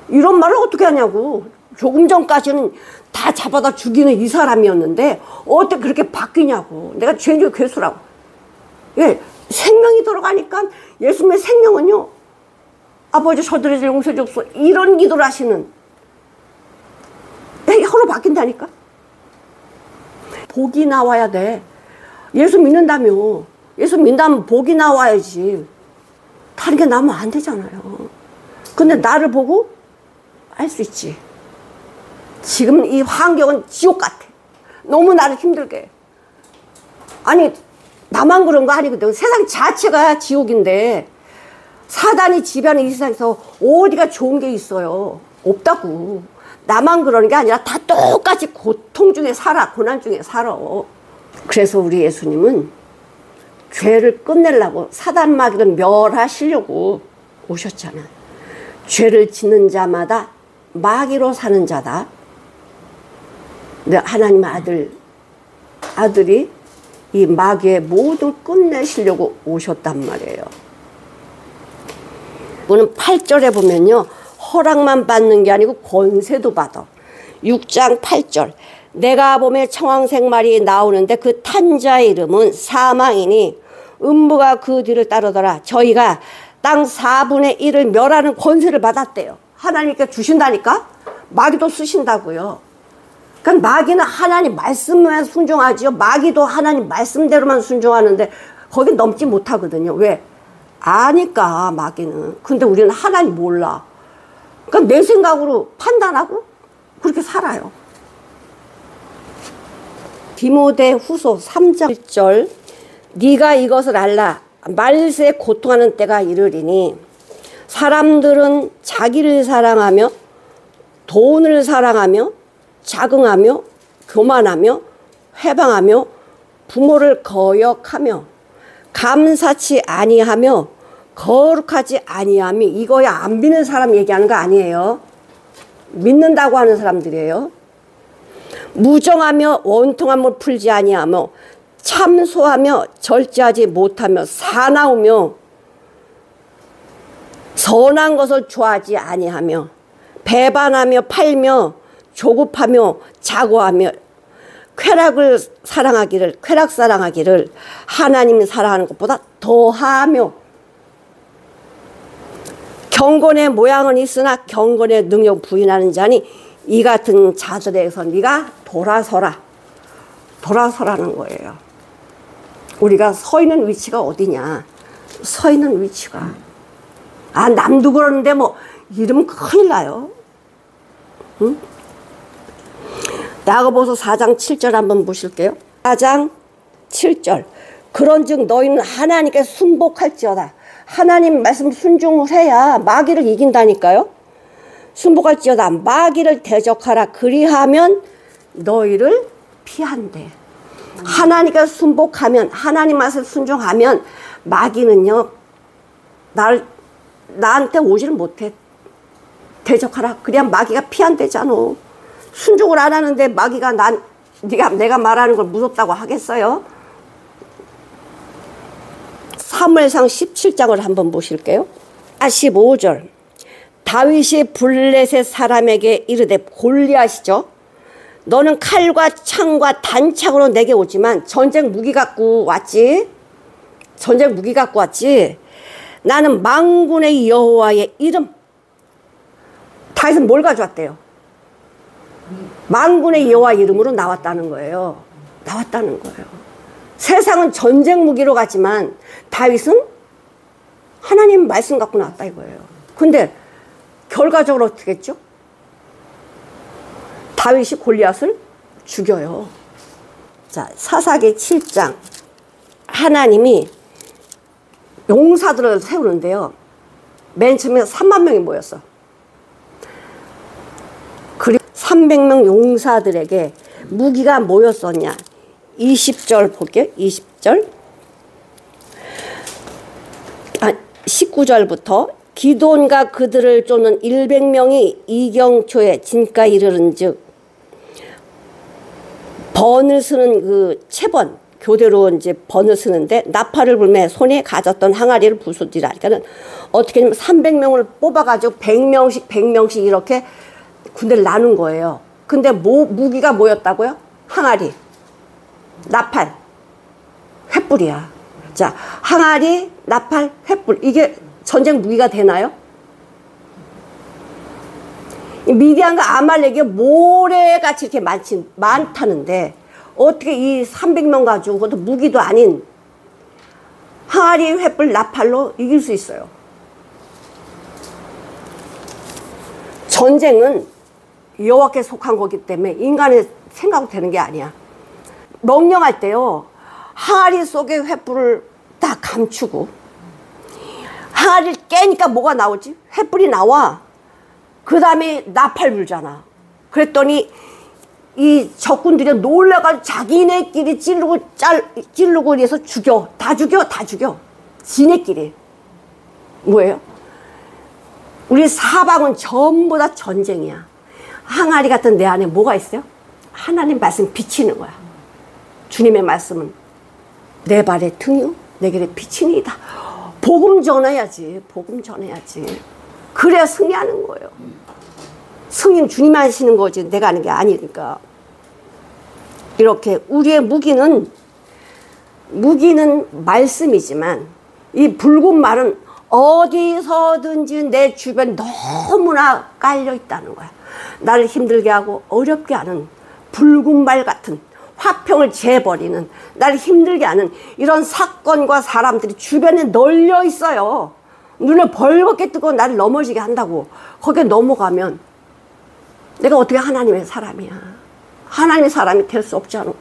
[SPEAKER 1] 이런 말을 어떻게 하냐고. 조금 전까지는 다 잡아다 죽이는 이 사람이었는데 어떻게 그렇게 바뀌냐고. 내가 죄 중에 괴수라고. 예, 생명이 들어가니까 예수님의 생명은요, 아버지 저들의 죄 용서해 주옵소서, 이런 기도를 하시는, 혀로 바뀐다니까. 복이 나와야 돼. 예수 믿는다며. 예수 믿는다면 복이 나와야지. 다른 게 나오면 안 되잖아요. 근데 나를 보고 알 수 있지. 지금 이 환경은 지옥 같아. 너무 나를 힘들게 해. 아니, 나만 그런 거 아니거든. 세상 자체가 지옥인데 사단이 지배하는 이 세상에서 어디가 좋은 게 있어요? 없다고. 나만 그러는 게 아니라 다 똑같이 고통 중에 살아. 고난 중에 살아. 그래서 우리 예수님은 죄를 끝내려고, 사단 마귀를 멸하시려고 오셨잖아. 죄를 짓는 자마다 마귀로 사는 자다. 근데 하나님의 아들이 이 마귀의 모든 끝내시려고 오셨단 말이에요. 이거는 8절에 보면요, 허락만 받는 게 아니고 권세도 받아. 6장 8절. 내가 보면 청황색말이 나오는데 그 탄 자의 이름은 사망이니 음부가 그 뒤를 따르더라. 저희가 땅 4분의 1을 멸하는 권세를 받았대요. 하나님께 주신다니까? 마귀도 쓰신다고요. 그러니까 마귀는 하나님 말씀만 순종하지요. 마귀도 하나님 말씀대로만 순종하는데 거기 넘지 못하거든요. 왜? 아니까 마귀는. 근데 우리는 하나님 몰라. 그러니까 내 생각으로 판단하고 그렇게 살아요. 디모데후서 3장 1절. 네가 이것을 알라. 말세에 고통하는 때가 이르리니 사람들은 자기를 사랑하며 돈을 사랑하며 자긍하며 교만하며 회방하며 부모를 거역하며 감사치 아니하며 거룩하지 아니하며. 이거야 안 믿는 사람 얘기하는 거 아니에요. 믿는다고 하는 사람들이에요. 무정하며 원통함을 풀지 아니하며 참소하며 절제하지 못하며 사나우며 선한 것을 좋아하지 아니하며 배반하며 팔며 조급하며 자고하며 쾌락을 사랑하기를, 쾌락 사랑하기를 하나님 사랑하는 것보다 더하며 경건의 모양은 있으나 경건의 능력 부인하는 자니 이 같은 자들에게서 네가 돌아서라. 돌아서라는 거예요. 우리가 서 있는 위치가 어디냐. 서 있는 위치가. 아, 남도 그러는데 뭐 이러면 큰일 나요. 응? 야고보서 4장 7절 한번 보실게요. 4장 7절. 그런즉 너희는 하나님께 순복할지어다. 하나님 말씀 순종을 해야 마귀를 이긴다니까요. 순복할지어다 마귀를 대적하라 그리하면 너희를 피한대. 하나님께 순복하면 하나님 말씀 순종하면 마귀는요 나한테 오지를 못해. 대적하라 그래야 마귀가 피한대잖아. 순종을 안 하는데 마귀가 내가 말하는 걸 무섭다고 하겠어요? 사무엘상 17장을 한번 보실게요. 45절 다윗이 블레셋 사람에게 이르되 골리앗이죠. 너는 칼과 창과 단창으로 내게 오지만 전쟁 무기 갖고 왔지. 전쟁 무기 갖고 왔지. 나는 만군의 여호와의 이름. 다윗은 뭘 가져왔대요? 만군의 여호와 이름으로 나왔다는 거예요. 나왔다는 거예요. 세상은 전쟁 무기로 가지만 다윗은 하나님 말씀 갖고 나왔다 이거예요. 근데 결과적으로 어떻게 했죠? 다윗이 골리앗을 죽여요. 자, 사사기 7장 하나님이 용사들을 세우는데요. 맨 처음에 3만 명이 모였어. 그리고 300명 용사들에게 무기가 뭐였었냐? 20절 볼게요. 20절 19절부터 기드온과 그들을 쫓는 100명이 이경초에 진가에 이르는즉 번을 쓰는 그 채번 교대로 이제 번을 쓰는데 나팔을 불매 손에 가졌던 항아리를 부수지라. 그러니까 어떻게 하면 300명을 뽑아가지고 100명씩 이렇게 군대를 나눈 거예요. 근데 무기가 뭐였다고요? 항아리, 나팔, 횃불이야. 자, 항아리, 나팔, 횃불 이게 전쟁 무기가 되나요? 미디안과 아말렉이 모래같이 이렇게 많다는데 어떻게 이 300명 가지고 그것도 무기도 아닌 항아리, 횃불, 나팔로 이길 수 있어요? 전쟁은 여호와께 속한 거기 때문에 인간의 생각으로 되는 게 아니야. 명령할 때요 항아리 속에 횃불을 딱 감추고 항아리를 깨니까 뭐가 나오지? 횃불이 나와. 그 다음에 나팔 불잖아. 그랬더니 이 적군들이 놀라가지고 자기네끼리 찌르고 해서 죽여. 다 죽여. 지네끼리. 뭐예요? 우리 사방은 전부 다 전쟁이야. 항아리 같은 내 안에 뭐가 있어요? 하나님 말씀 비치는 거야. 주님의 말씀은 내 발의 등이요 내 길에 비치니이다. 복음 전해야지. 복음 전해야지. 그래야 승리하는 거예요. 승리는 주님이 하시는 거지 내가 하는 게 아니니까. 이렇게 우리의 무기는 말씀이지만 이 붉은 말은 어디서든지 내 주변 너무나 깔려 있다는 거야. 나를 힘들게 하고 어렵게 하는 붉은 말 같은 화평을 재버리는 나를 힘들게 하는 이런 사건과 사람들이 주변에 널려 있어요. 눈을 벌겋게 뜨고 나를 넘어지게 한다고. 거기에 넘어가면 내가 어떻게 하나님의 사람이야. 하나님의 사람이 될 수 없잖아.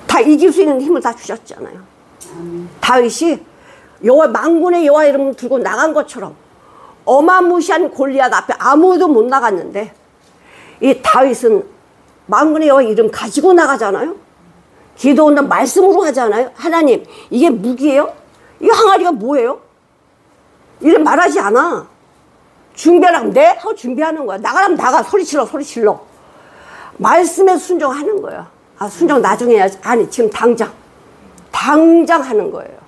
[SPEAKER 1] 다 이길 수 있는 힘을 다 주셨잖아요. 다윗이 여호와 만군의 여호와 이름을 들고 나간 것처럼 어마무시한 골리앗 앞에 아무도 못 나갔는데 이 다윗은 만군의 여호와 이름 가지고 나가잖아요. 기도원은 말씀으로 하잖아요. 하나님 이게 무기예요? 이 항아리가 뭐예요? 이런 말하지 않아. 준비하라면 네? 하고 준비하는 거야. 나가라면 나가. 소리 질러. 말씀에 순종하는 거야. 아 순종 나중에 해야지. 아니 지금 당장 하는 거예요.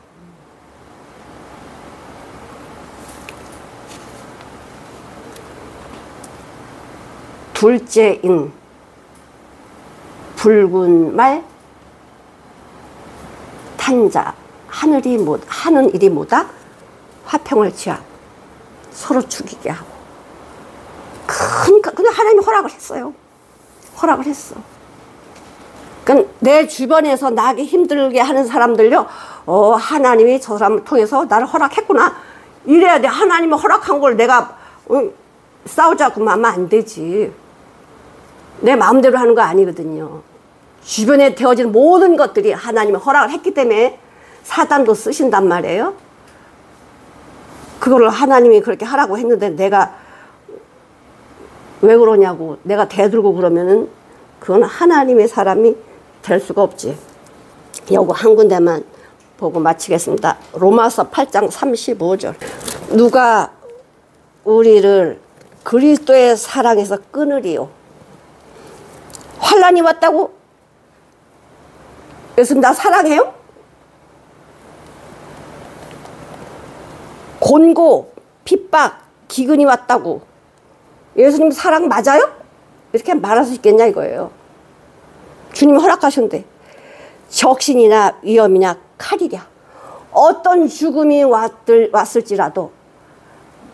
[SPEAKER 1] 둘째인 붉은 말 탄자 하는 일이 뭐다? 화평을 취하고 서로 죽이게 하고. 그러니까 그냥 하나님이 허락을 했어요. 허락을 했어. 그러니까 내 주변에서 나에게 힘들게 하는 사람들요, 하나님이 저 사람을 통해서 나를 허락했구나. 이래야 돼. 하나님이 허락한 걸 내가 싸우자고 하면 안 되지. 내 마음대로 하는 거 아니거든요. 주변에 되어지는 모든 것들이 하나님이 허락을 했기 때문에 사단도 쓰신단 말이에요. 그거를 하나님이 그렇게 하라고 했는데 내가 왜 그러냐고 내가 대들고 그러면은 그건 하나님의 사람이 될 수가 없지. 요거 한 군데만 보고 마치겠습니다. 로마서 8장 35절. 누가 우리를 그리스도의 사랑에서 끊으리요. 환난이 왔다고? 예수님 나 사랑해요? 곤고, 핍박, 기근이 왔다고 예수님 사랑 맞아요? 이렇게 말할 수 있겠냐 이거예요. 주님이 허락하셨는데 적신이나 위험이나 칼이랴 어떤 죽음이 왔을지라도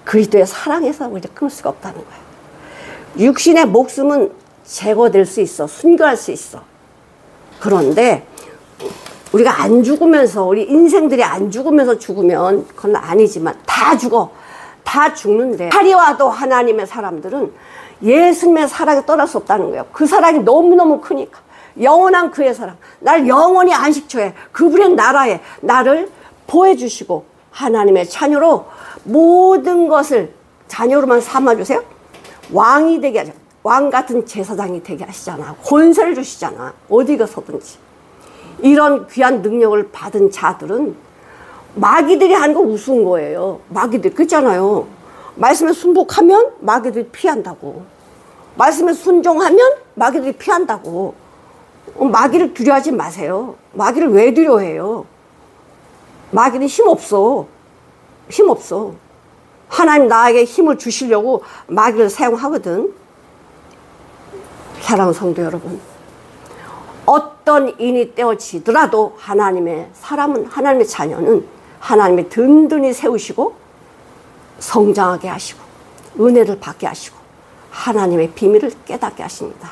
[SPEAKER 1] 그리스도의 사랑에서 우리를 끊을 수가 없다는 거예요. 육신의 목숨은 제거될 수 있어. 순교할 수 있어. 그런데 우리가 안 죽으면서 우리 인생들이 안 죽으면서 죽으면 그건 아니지만 다 죽어. 다 죽는데 칼이 와도 하나님의 사람들은 예수님의 사랑에 떠날 수 없다는 거예요. 그 사랑이 너무너무 크니까. 영원한 그의 사랑. 날 영원히 안식처에 그분의 나라에 나를 보호해주시고 하나님의 자녀로 모든 것을 자녀로만 삼아주세요. 왕이 되게 하죠. 왕 같은 제사장이 되게 하시잖아. 권세를 주시잖아. 어디 가서든지. 이런 귀한 능력을 받은 자들은 마귀들이 하는 거 우스운 거예요. 마귀들 그렇잖아요. 말씀에 순복하면 마귀들이 피한다고. 말씀에 순종하면 마귀들이 피한다고. 마귀를 두려워하지 마세요. 마귀를 왜 두려워해요? 마귀는 힘없어. 힘없어. 하나님 나에게 힘을 주시려고 마귀를 사용하거든. 사랑하는 성도 여러분, 어떤 인이 떼어지더라도 하나님의 사람은, 하나님의 자녀는 하나님의 든든히 세우시고 성장하게 하시고 은혜를 받게 하시고 하나님의 비밀을 깨닫게 하십니다.